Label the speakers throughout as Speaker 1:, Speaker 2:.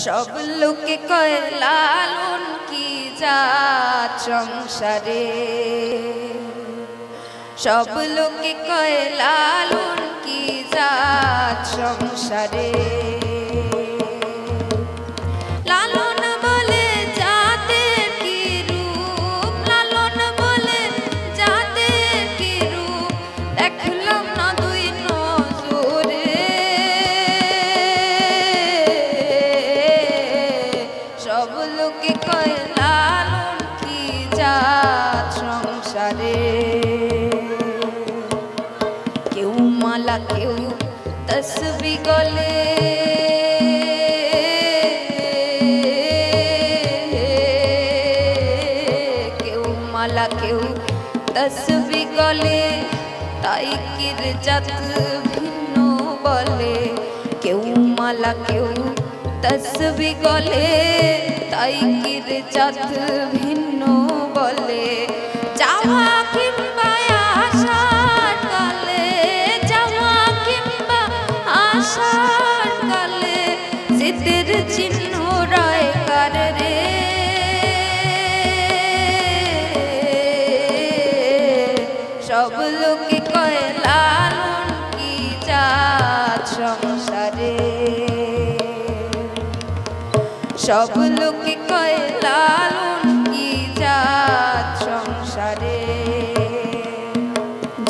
Speaker 1: সব লোকে কয় লালন কি জাত সংসারে, সব লোকে কয় লালন কি জাত সংসারে। লালন বলে জাতের কি রূপ, লালন বলে জাতের কি রূপ, দেখলাম না দুই নজরে। সব লোকে কয় লালন কি জাত সংসারে। কেউ মালা কেউ তসবি গলে, কেউ মালা কেউ তসবি গলে, তাই কির জাত ভিন্ন বলে। কেউ মালা কেউ তসবি গলে, তাই কির জাত ভিন্ন বলে। যাওয়া কিংবা আসার কালে, যাওয়া কিংবা আসার কালে, জিতের চিহ্ন রায় কার রে। সব লোকে কয় লালন কি জাত সংসারে, সব লোকে কয় লালন কি জাত সংসারে।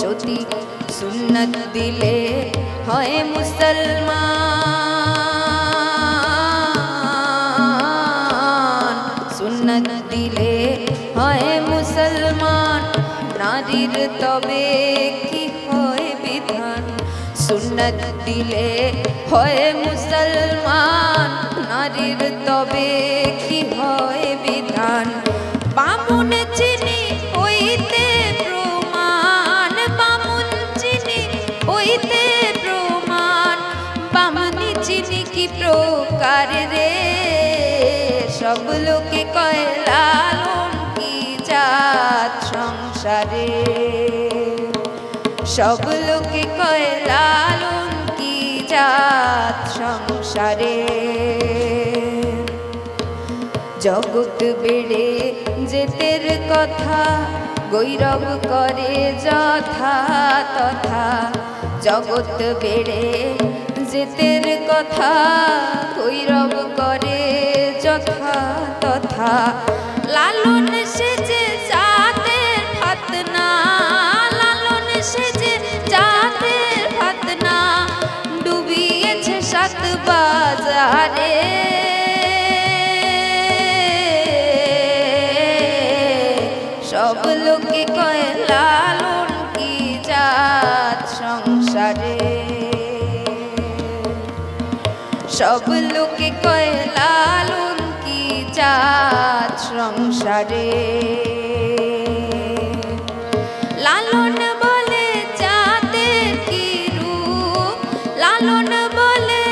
Speaker 1: যদি সুন্নত দিলে হয় মুসলমান, সুন্নত দিলে হয় মুসলমান, নারীর তবে কি হয় বিধান। সুন্নত দিলে হয় মুসলমান, নারীর তবে কি হয় বিধান। বামুন চিনি হইতে প্রমাণ, বামুন চিনি হইতে প্রমাণ, বামুনি চিনি কি প্রকার রে। সব লোকে কয় লালন কি জাত সংসারে, সব লোকে কয় লালন কি জাত সংসারে। জগৎ বেড়ে যেতের কথা গৈরব করে যথা তথা, জগৎ বেড়ে যেতের কথা গৈরব করে যথা তথা। লালন সেজে জাতের ফাতনা, লালন সেজে জাতের ফাতনা, ডুবিয়েছে সাত বাজারে। সব লোকে কয় লালন কি জাত সংসারে, সব লোকে কয় লালন কি জাত সংসারে। লালন বলে জাতের কি রূপ, লালন বলে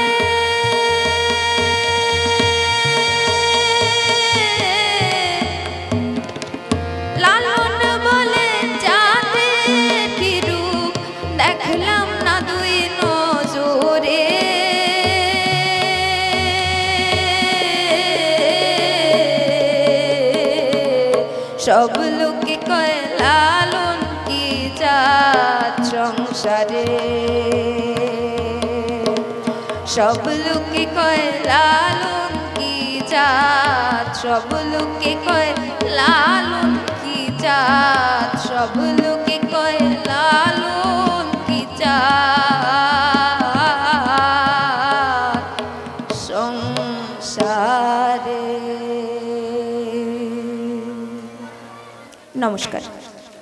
Speaker 1: লালন বলে জাতের কি রূপ, দেখলাম না দুই নজরে। সব লোকে কয় লালন কি জাত সংসারে, সব লোকে কয় লালন কি জাত, সব লোকে কয় লালন কি জাত, সব লোকে কয় লালন কি জাত সংসারে। নমস্কার।